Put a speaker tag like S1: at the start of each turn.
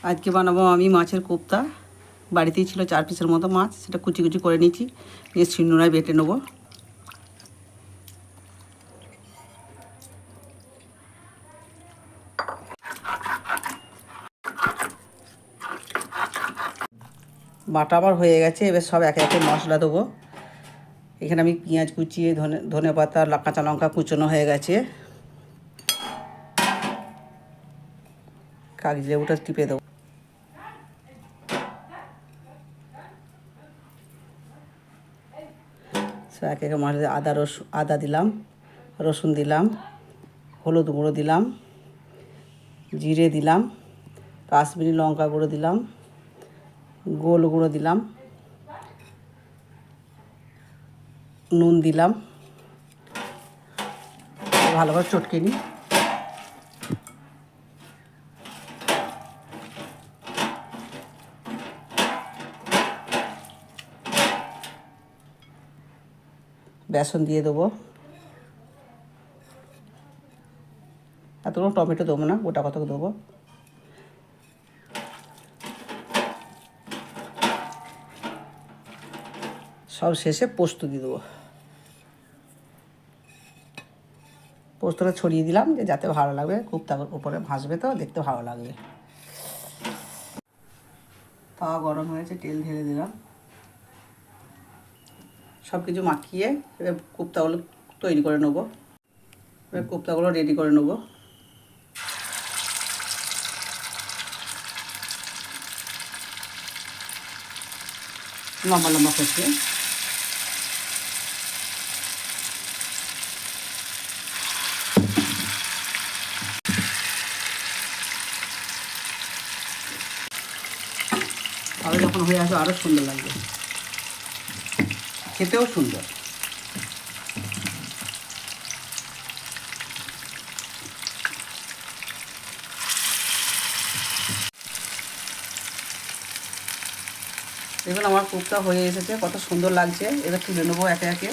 S1: আজকে বানাবো আমি মাছের কোপ্তা। বাড়িতেই ছিল 4 পিসের মতো মাছ, সেটা কুচি কুচি করে নিয়েছি, নিয়ে শিলনোড়ায় বেটে নেবো। বাটা আমার হয়ে গেছে, এবার সব একে একে মশলা দেবো। এখানে আমি পেঁয়াজ কুচিয়ে, ধনে পাতা, কাঁচা লঙ্কা কুচোনো হয়ে গেছে। কাগজি লেবুটা টিপে দেবো। এক এক মশলা, আদা দিলাম, রসুন দিলাম, হলুদ গুঁড়ো দিলাম, জিরে দিলাম, কাশ্মীরি লঙ্কা গুঁড়ো দিলাম, গোল গুঁড়ো দিলাম, নুন দিলাম। ভালোভাবে চটকে নিই। বেসন দিয়ে দেবো। এতগুলো টমেটো দেবো না, গোটা কতক দেবো। সব শেষে পোস্ত দিয়ে দেবো। পোস্তটা ছড়িয়ে দিলাম যে যাতে ভালো লাগবে, কোপ্তার উপরে ভাসবে তো দেখতে ভালো লাগবে। তাওয়া গরম হয়েছে, তেল ঢেলে দিলাম। সব কিছু মাখিয়ে এবার কোপ্তাগুলো তৈরি করে নেবো। এবার কোপ্তাগুলো রেডি করে নেবো। লম্বা লম্বা করছে। তাহলে যখন হয়ে আসবে আরও সুন্দর লাগবে, খেতেও সুন্দর। দেখুন আমার কোপ্তা হয়ে এসেছে, কত সুন্দর লাগছে। এবার তুলে নেবো একে একে।